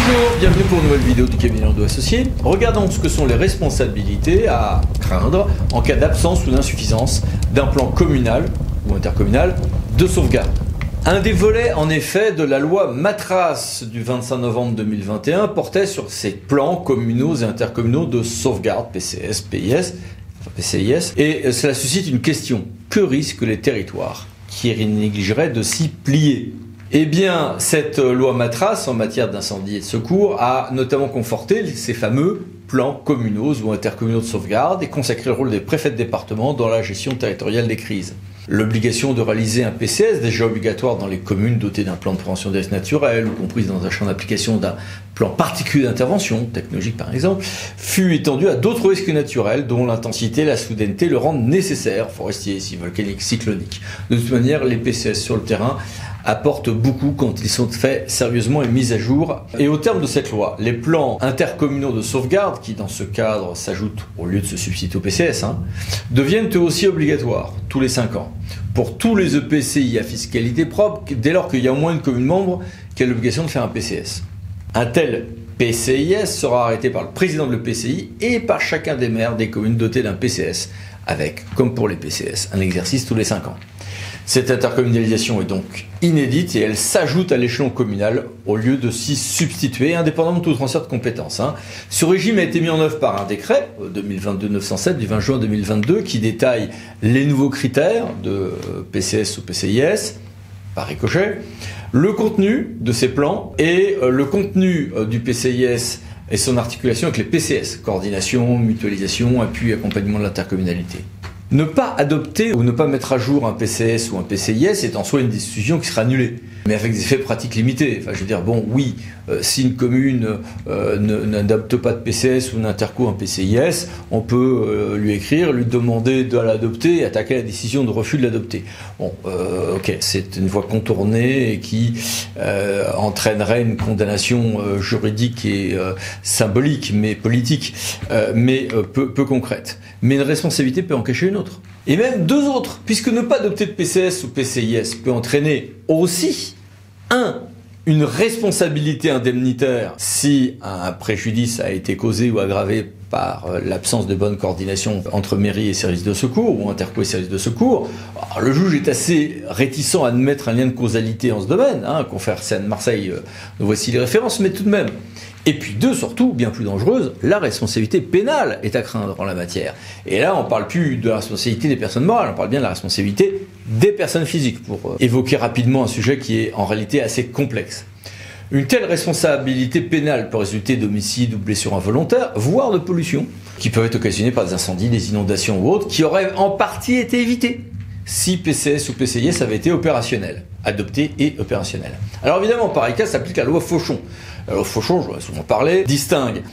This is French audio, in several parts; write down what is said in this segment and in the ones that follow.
Bonjour, bienvenue pour une nouvelle vidéo du cabinet Landau Associés. Regardons ce que sont les responsabilités à craindre en cas d'absence ou d'insuffisance d'un plan communal ou intercommunal de sauvegarde. Un des volets, en effet, de la loi Matras du 25 novembre 2021 portait sur ces plans communaux et intercommunaux de sauvegarde, PCS, PCIS, et cela suscite une question. Que risquent les territoires qui négligeraient de s'y plier ? Eh bien, cette loi Matras en matière d'incendie et de secours a notamment conforté ces fameux plans communaux ou intercommunaux de sauvegarde et consacré le rôle des préfets de département dans la gestion territoriale des crises. L'obligation de réaliser un PCS, déjà obligatoire dans les communes dotées d'un plan de prévention des risques naturels ou comprise dans un champ d'application d'un plan particulier d'intervention, technologique par exemple, fut étendue à d'autres risques naturels dont l'intensité et la soudaineté le rendent nécessaire, forestiers, volcaniques, cycloniques. De toute manière, les PCS sur le terrain apportent beaucoup quand ils sont faits sérieusement et mis à jour. Et au terme de cette loi, les plans intercommunaux de sauvegarde, qui dans ce cadre s'ajoutent au lieu de se substituer au PCS, deviennent eux aussi obligatoires, tous les 5 ans, pour tous les EPCI à fiscalité propre, dès lors qu'il y a au moins une commune membre qui a l'obligation de faire un PCS. Un tel PCIS sera arrêté par le président de l'EPCI et par chacun des maires des communes dotées d'un PCS, avec, comme pour les PCS, un exercice tous les 5 ans. Cette intercommunalisation est donc inédite et elle s'ajoute à l'échelon communal au lieu de s'y substituer, indépendamment de tout transfert de compétences. Ce régime a été mis en œuvre par un décret 2022-907 du 20 juin 2022 qui détaille les nouveaux critères de PCS ou PCIS par ricochet, le contenu de ces plans et le contenu du PCIS et son articulation avec les PCS, coordination, mutualisation, appui et accompagnement de l'intercommunalité. Ne pas adopter ou ne pas mettre à jour un PCS ou un PCIS est en soi une décision qui sera annulée, mais avec des effets pratiques limités. Enfin, je veux dire, bon, oui, si une commune n'adopte pas de PCS ou n'interco un PCIS, on peut lui écrire, lui demander de l'adopter et attaquer la décision de refus de l'adopter. Bon, ok, c'est une voie contournée et qui entraînerait une condamnation juridique et symbolique, mais politique, mais peu concrète. Mais une responsabilité peut en cacher une autre. Et même deux autres, puisque ne pas adopter de PCS ou PCIS peut entraîner aussi, une responsabilité indemnitaire si un préjudice a été causé ou aggravé par l'absence de bonne coordination entre mairie et services de secours, ou interco et services de secours. Alors, le juge est assez réticent à admettre un lien de causalité en ce domaine, confère Seine-Marseille, nous voici les références, mais tout de même. Et puis deux, surtout, bien plus dangereuse, la responsabilité pénale est à craindre en la matière. Et là, on ne parle plus de la responsabilité des personnes morales, on parle bien de la responsabilité des personnes physiques, pour évoquer rapidement un sujet qui est en réalité assez complexe. Une telle responsabilité pénale peut résulter d'homicide ou de blessures involontaires, voire de pollution, qui peuvent être occasionnées par des incendies, des inondations ou autres, qui auraient en partie été évitées si PCS ou PCIS avaient été opérationnels, adoptés et opérationnels. Alors évidemment, pareil cas s'applique à la loi Fauchon. La loi Fauchon, je vais souvent parler, distingue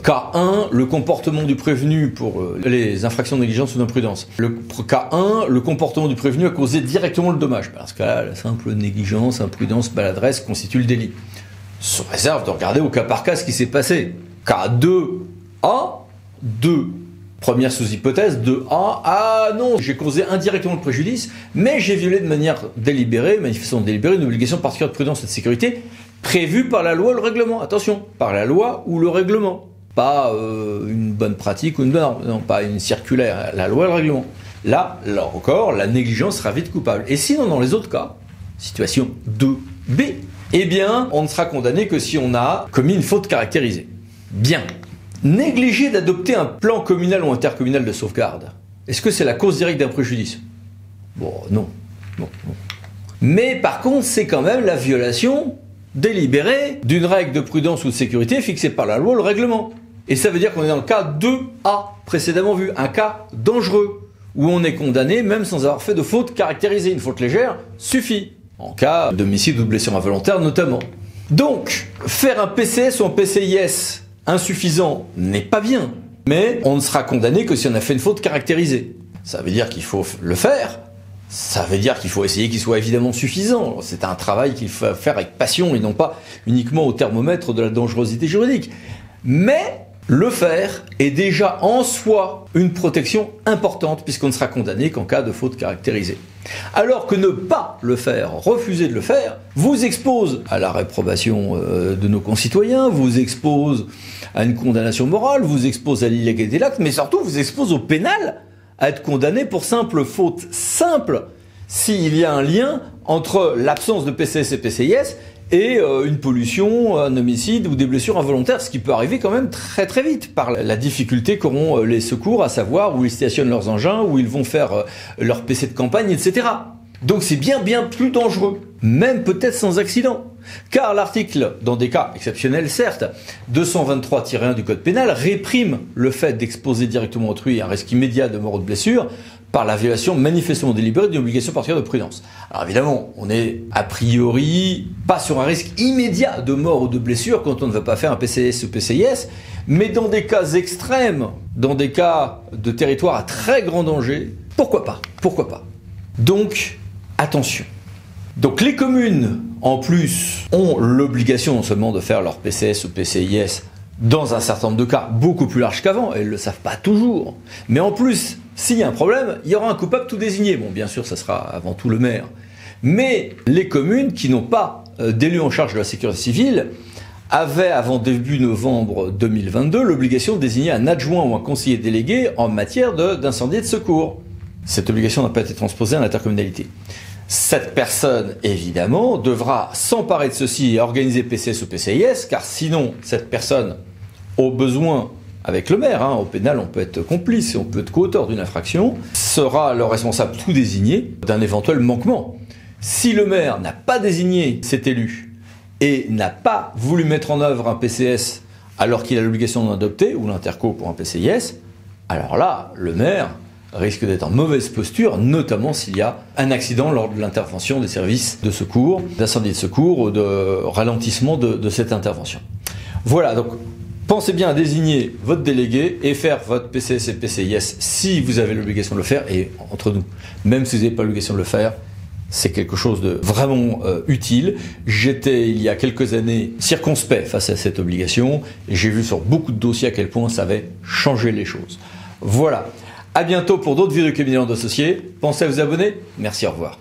cas 1, le comportement du prévenu pour les infractions de négligence ou d'imprudence. Le cas 1, le comportement du prévenu a causé directement le dommage. Parce que là, la simple négligence, imprudence, maladresse constitue le délit. Sous réserve de regarder au cas par cas ce qui s'est passé. Cas 2A, 2. Première sous-hypothèse, 2A, ah non, j'ai causé indirectement le préjudice, mais j'ai violé de manière délibérée, manifestement délibérée, une obligation particulière de prudence et de sécurité prévue par la loi ou le règlement. Attention, par la loi ou le règlement. Pas une bonne pratique ou une norme, non, pas une circulaire, la loi et le règlement. Là encore, la négligence sera vite coupable. Et sinon, dans les autres cas, situation 2B, eh bien, on ne sera condamné que si on a commis une faute caractérisée. Bien. Négliger d'adopter un plan communal ou intercommunal de sauvegarde, est-ce que c'est la cause directe d'un préjudice ? Bon, non. Mais par contre, c'est quand même la violation délibérée d'une règle de prudence ou de sécurité fixée par la loi ou le règlement. Et ça veut dire qu'on est dans le cas 2A, précédemment vu, un cas dangereux, où on est condamné même sans avoir fait de faute caractérisée. Une faute légère suffit, en cas d'homicide ou de blessure involontaire notamment. Donc, faire un PCS ou un PCIS insuffisant n'est pas bien, mais on ne sera condamné que si on a fait une faute caractérisée. Ça veut dire qu'il faut le faire, ça veut dire qu'il faut essayer qu'il soit évidemment suffisant. C'est un travail qu'il faut faire avec passion et non pas uniquement au thermomètre de la dangerosité juridique. Mais Le faire est déjà en soi une protection importante puisqu'on ne sera condamné qu'en cas de faute caractérisée. Alors que ne pas le faire, refuser de le faire, vous expose à la réprobation de nos concitoyens, vous expose à une condamnation morale, vous expose à l'illégalité de l'acte, mais surtout vous expose au pénal à être condamné pour simple faute simple s'il y a un lien entre l'absence de PCS et PCIS et une pollution, un homicide ou des blessures involontaires, ce qui peut arriver quand même très très vite par la difficulté qu'auront les secours à savoir où ils stationnent leurs engins, où ils vont faire leur PC de campagne, etc. Donc c'est bien plus dangereux, même peut-être sans accident. Car l'article, dans des cas exceptionnels certes, 223-1 du Code pénal réprime le fait d'exposer directement autrui à un risque immédiat de mort ou de blessure par la violation manifestement délibérée d'une obligation particulière de prudence. Alors évidemment, on est a priori pas sur un risque immédiat de mort ou de blessure quand on ne va pas faire un PCS ou PCIS, mais dans des cas extrêmes, dans des cas de territoire à très grand danger, pourquoi pas? Pourquoi pas? Donc, attention. Donc les communes, en plus, ont l'obligation non seulement de faire leur PCS ou PCIS dans un certain nombre de cas beaucoup plus larges qu'avant, elles ne le savent pas toujours, mais en plus, s'il y a un problème, il y aura un coupable tout désigné. Bon, bien sûr, ça sera avant tout le maire. Mais les communes qui n'ont pas d'élu en charge de la sécurité civile avaient, avant début novembre 2022, l'obligation de désigner un adjoint ou un conseiller délégué en matière d'incendie et de secours. Cette obligation n'a pas été transposée à l'intercommunalité. Cette personne, évidemment, devra s'emparer de ceci et organiser PCS ou PCIS, car sinon, cette personne, au besoin, avec le maire, au pénal on peut être complice, on peut être co-auteur d'une infraction, sera le responsable tout désigné d'un éventuel manquement. Si le maire n'a pas désigné cet élu et n'a pas voulu mettre en œuvre un PCS alors qu'il a l'obligation d'en adopter, ou l'interco pour un PCIS, alors là, le maire risque d'être en mauvaise posture, notamment s'il y a un accident lors de l'intervention des services de secours, d'incendie de secours ou de ralentissement de cette intervention. Voilà, donc pensez bien à désigner votre délégué et faire votre PCS et PCIS si vous avez l'obligation de le faire. Et entre nous, même si vous n'avez pas l'obligation de le faire, c'est quelque chose de vraiment utile. J'étais, il y a quelques années, circonspect face à cette obligation et j'ai vu sur beaucoup de dossiers à quel point ça avait changé les choses. Voilà. À bientôt pour d'autres vidéos de Cabinet Landau Associés. Pensez à vous abonner. Merci, au revoir.